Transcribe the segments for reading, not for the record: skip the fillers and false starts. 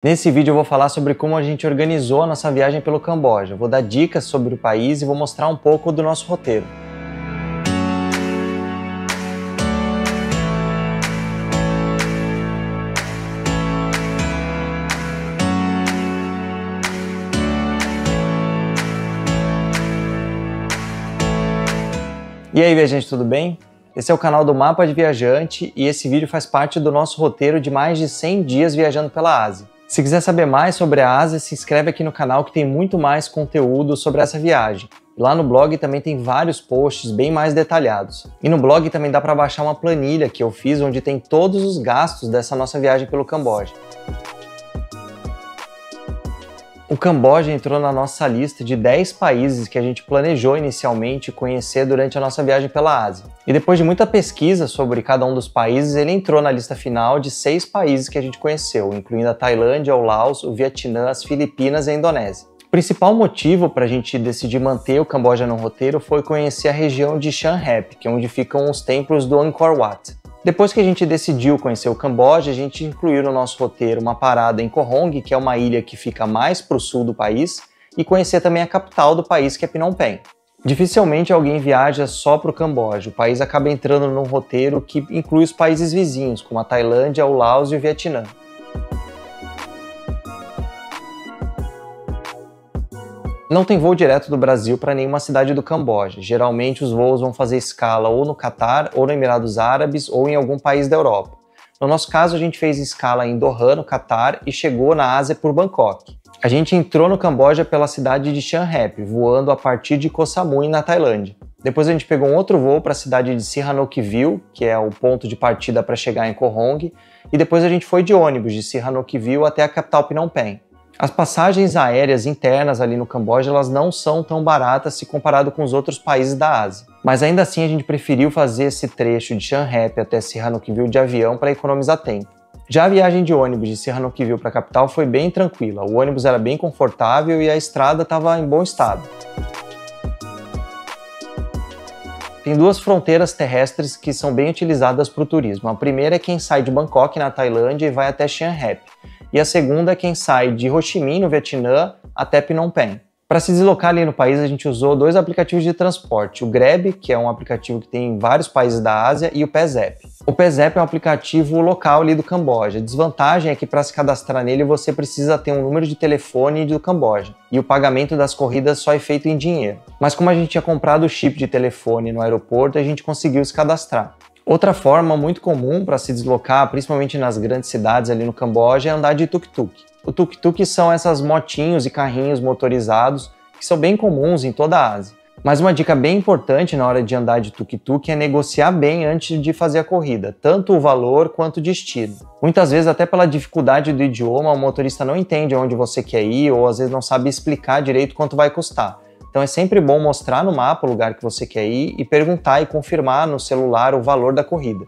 Nesse vídeo eu vou falar sobre como a gente organizou a nossa viagem pelo Camboja. Vou dar dicas sobre o país e vou mostrar um pouco do nosso roteiro. E aí, viajante, tudo bem? Esse é o canal do Mapa de Viajante e esse vídeo faz parte do nosso roteiro de mais de 100 dias viajando pela Ásia. Se quiser saber mais sobre a Ásia, se inscreve aqui no canal que tem muito mais conteúdo sobre essa viagem. Lá no blog também tem vários posts bem mais detalhados. E no blog também dá para baixar uma planilha que eu fiz onde tem todos os gastos dessa nossa viagem pelo Camboja. O Camboja entrou na nossa lista de 10 países que a gente planejou inicialmente conhecer durante a nossa viagem pela Ásia. E depois de muita pesquisa sobre cada um dos países, ele entrou na lista final de 6 países que a gente conheceu, incluindo a Tailândia, o Laos, o Vietnã, as Filipinas e a Indonésia. O principal motivo para a gente decidir manter o Camboja no roteiro foi conhecer a região de Siem Reap, que é onde ficam os templos do Angkor Wat. Depois que a gente decidiu conhecer o Camboja, a gente incluiu no nosso roteiro uma parada em Koh Rong, que é uma ilha que fica mais para o sul do país, e conhecer também a capital do país, que é Phnom Penh. Dificilmente alguém viaja só para o Camboja, o país acaba entrando num roteiro que inclui os países vizinhos, como a Tailândia, o Laos e o Vietnã. Não tem voo direto do Brasil para nenhuma cidade do Camboja. Geralmente os voos vão fazer escala ou no Catar, ou no Emirados Árabes, ou em algum país da Europa. No nosso caso, a gente fez escala em Doha, no Catar, e chegou na Ásia por Bangkok. A gente entrou no Camboja pela cidade de Siem Reap, voando a partir de Koh Samui, na Tailândia. Depois a gente pegou um outro voo para a cidade de Sihanoukville, que é o ponto de partida para chegar em Koh Rong, e depois a gente foi de ônibus de Sihanoukville até a capital Phnom Penh. As passagens aéreas internas ali no Camboja elas não são tão baratas se comparado com os outros países da Ásia. Mas ainda assim a gente preferiu fazer esse trecho de Siem Reap até Sihanoukville de avião para economizar tempo. Já a viagem de ônibus de Sihanoukville para a capital foi bem tranquila, o ônibus era bem confortável e a estrada estava em bom estado. Tem duas fronteiras terrestres que são bem utilizadas para o turismo. A primeira é quem sai de Bangkok, na Tailândia, e vai até Siem Reap. E a segunda é quem sai de Ho Chi Minh, no Vietnã, até Phnom Penh. Para se deslocar ali no país, a gente usou 2 aplicativos de transporte, o Grab, que é um aplicativo que tem em vários países da Ásia, e o Pezzap. O Pezzap é um aplicativo local ali do Camboja. A desvantagem é que para se cadastrar nele você precisa ter um número de telefone do Camboja, e o pagamento das corridas só é feito em dinheiro. Mas como a gente tinha comprado o chip de telefone no aeroporto, a gente conseguiu se cadastrar. Outra forma muito comum para se deslocar, principalmente nas grandes cidades ali no Camboja, é andar de tuk-tuk. O tuk-tuk são essas motinhos e carrinhos motorizados que são bem comuns em toda a Ásia. Mas uma dica bem importante na hora de andar de tuk-tuk é negociar bem antes de fazer a corrida, tanto o valor quanto o destino. Muitas vezes, até pela dificuldade do idioma, o motorista não entende aonde você quer ir ou às vezes não sabe explicar direito quanto vai custar. Então é sempre bom mostrar no mapa o lugar que você quer ir e perguntar e confirmar no celular o valor da corrida.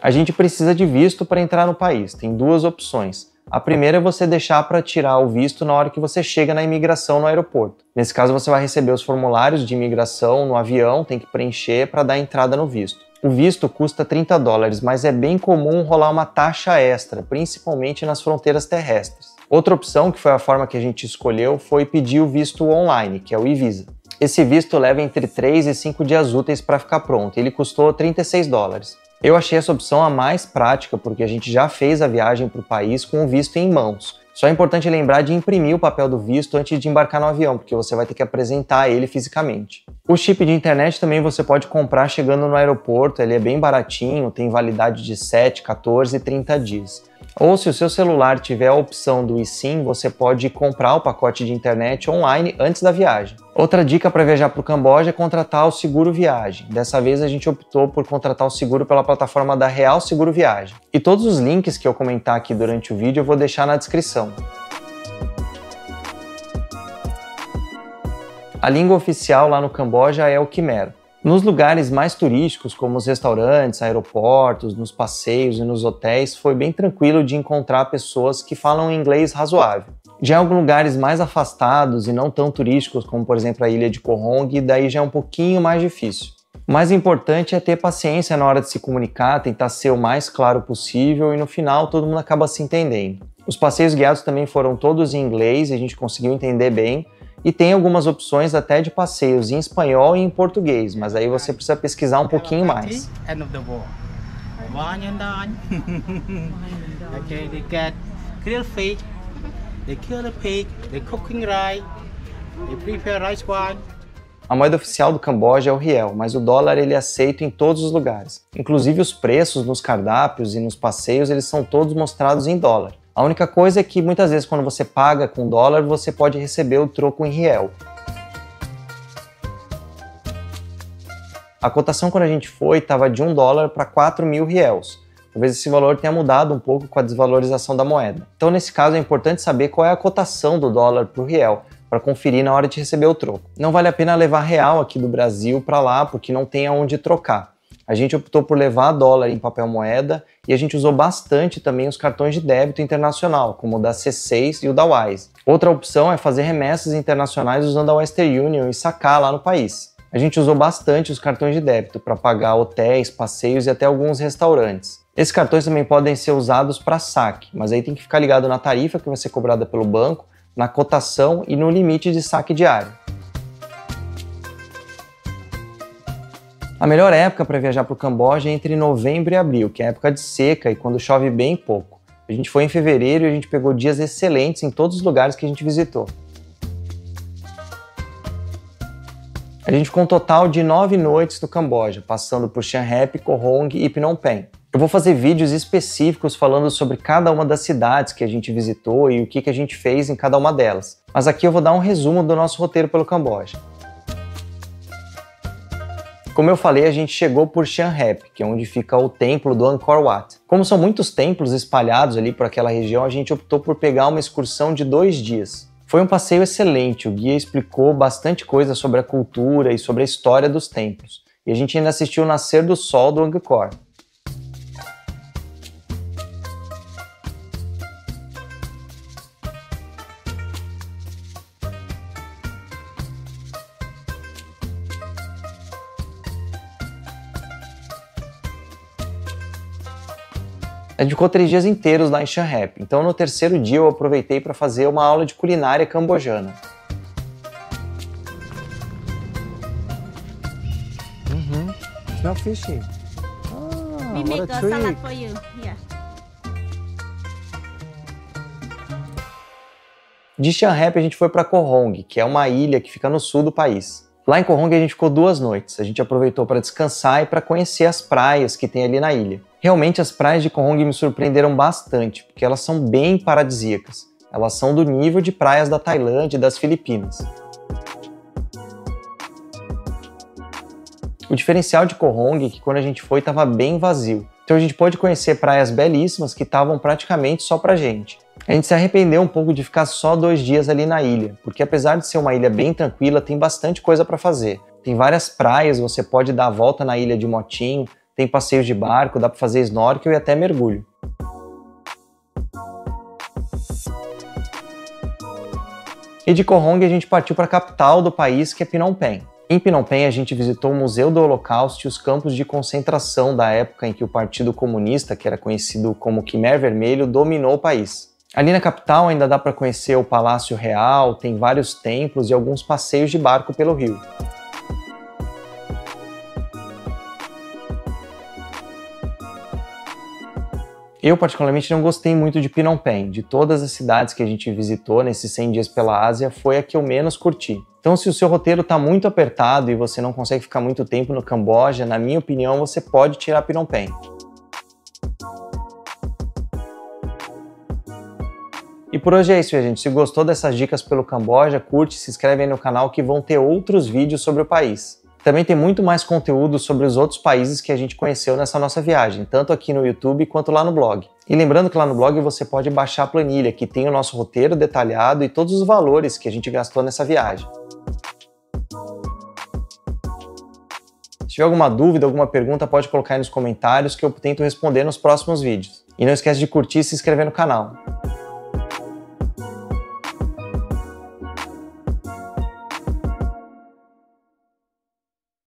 A gente precisa de visto para entrar no país, tem 2 opções. A primeira é você deixar para tirar o visto na hora que você chega na imigração no aeroporto. Nesse caso você vai receber os formulários de imigração no avião, tem que preencher para dar entrada no visto. O visto custa $30, mas é bem comum rolar uma taxa extra, principalmente nas fronteiras terrestres. Outra opção, que foi a forma que a gente escolheu, foi pedir o visto online, que é o e-visa. Esse visto leva entre 3 e 5 dias úteis para ficar pronto, ele custou $36. Eu achei essa opção a mais prática porque a gente já fez a viagem para o país com o visto em mãos. Só é importante lembrar de imprimir o papel do visto antes de embarcar no avião, porque você vai ter que apresentar ele fisicamente. O chip de internet também você pode comprar chegando no aeroporto, ele é bem baratinho, tem validade de 7, 14 e 30 dias. Ou se o seu celular tiver a opção do eSIM, você pode comprar o pacote de internet online antes da viagem. Outra dica para viajar para o Camboja é contratar o seguro viagem. Dessa vez a gente optou por contratar o seguro pela plataforma da Real Seguro Viagem. E todos os links que eu comentar aqui durante o vídeo eu vou deixar na descrição. A língua oficial lá no Camboja é o Khmer. Nos lugares mais turísticos, como os restaurantes, aeroportos, nos passeios e nos hotéis, foi bem tranquilo de encontrar pessoas que falam inglês razoável. Já em alguns lugares mais afastados e não tão turísticos, como por exemplo a ilha de Koh Rong, daí já é um pouquinho mais difícil. O mais importante é ter paciência na hora de se comunicar, tentar ser o mais claro possível e no final todo mundo acaba se entendendo. Os passeios guiados também foram todos em inglês e a gente conseguiu entender bem. E tem algumas opções até de passeios em espanhol e em português, mas aí você precisa pesquisar um pouquinho mais. Okay, they get grilled fish, they kill the pig, they cooking rice, they prepare rice wine. A moeda oficial do Camboja é o riel, mas o dólar ele é aceito em todos os lugares. Inclusive os preços nos cardápios e nos passeios eles são todos mostrados em dólar. A única coisa é que muitas vezes quando você paga com dólar, você pode receber o troco em riel. A cotação quando a gente foi estava de $1 para 4.000 riels. Talvez esse valor tenha mudado um pouco com a desvalorização da moeda. Então nesse caso é importante saber qual é a cotação do dólar para o riel, para conferir na hora de receber o troco. Não vale a pena levar real aqui do Brasil para lá, porque não tem aonde trocar. A gente optou por levar dólar em papel moeda e a gente usou bastante também os cartões de débito internacional, como o da C6 e o da Wise. Outra opção é fazer remessas internacionais usando a Western Union e sacar lá no país. A gente usou bastante os cartões de débito para pagar hotéis, passeios e até alguns restaurantes. Esses cartões também podem ser usados para saque, mas aí tem que ficar ligado na tarifa que vai ser cobrada pelo banco, na cotação e no limite de saque diário. A melhor época para viajar para o Camboja é entre novembro e abril, que é a época de seca e quando chove bem pouco. A gente foi em fevereiro e a gente pegou dias excelentes em todos os lugares que a gente visitou. A gente ficou um total de 9 noites no Camboja, passando por Siem Reap, Koh Rong e Phnom Penh. Eu vou fazer vídeos específicos falando sobre cada uma das cidades que a gente visitou e o que a gente fez em cada uma delas. Mas aqui eu vou dar um resumo do nosso roteiro pelo Camboja. Como eu falei, a gente chegou por Siem Reap, que é onde fica o templo do Angkor Wat. Como são muitos templos espalhados ali por aquela região, a gente optou por pegar uma excursão de 2 dias. Foi um passeio excelente, o guia explicou bastante coisa sobre a cultura e sobre a história dos templos. E a gente ainda assistiu o nascer do sol do Angkor. A gente ficou 3 dias inteiros lá em Siem Reap, então no terceiro dia eu aproveitei para fazer uma aula de culinária cambojana. Smell fishy. We make a salad for you. Yeah. De Siem Reap a gente foi para Koh Rong, que é uma ilha que fica no sul do país. Lá em Koh Rong a gente ficou 2 noites. A gente aproveitou para descansar e para conhecer as praias que tem ali na ilha. Realmente as praias de Koh Rong me surpreenderam bastante, porque elas são bem paradisíacas. Elas são do nível de praias da Tailândia e das Filipinas. O diferencial de Koh Rong é que quando a gente foi estava bem vazio. Então a gente pôde conhecer praias belíssimas que estavam praticamente só pra gente. A gente se arrependeu um pouco de ficar só 2 dias ali na ilha, porque apesar de ser uma ilha bem tranquila, tem bastante coisa para fazer. Tem várias praias, você pode dar a volta na ilha de motinho, tem passeios de barco, dá para fazer snorkel e até mergulho. E de Koh Rong a gente partiu para a capital do país, que é Phnom Penh. Em Phnom Penh a gente visitou o Museu do Holocausto e os campos de concentração da época em que o Partido Comunista, que era conhecido como Khmer Vermelho, dominou o país. Ali na capital ainda dá para conhecer o Palácio Real, tem vários templos e alguns passeios de barco pelo rio. Eu particularmente não gostei muito de Phnom Penh. De todas as cidades que a gente visitou nesses 100 dias pela Ásia, foi a que eu menos curti. Então se o seu roteiro está muito apertado e você não consegue ficar muito tempo no Camboja, na minha opinião você pode tirar Phnom Penh. E por hoje é isso, gente. Se gostou dessas dicas pelo Camboja, curte, se inscreve aí no canal que vão ter outros vídeos sobre o país. Também tem muito mais conteúdo sobre os outros países que a gente conheceu nessa nossa viagem, tanto aqui no YouTube quanto lá no blog. E lembrando que lá no blog você pode baixar a planilha, que tem o nosso roteiro detalhado e todos os valores que a gente gastou nessa viagem. Se tiver alguma dúvida, alguma pergunta, pode colocar aí nos comentários que eu tento responder nos próximos vídeos. E não esquece de curtir e se inscrever no canal.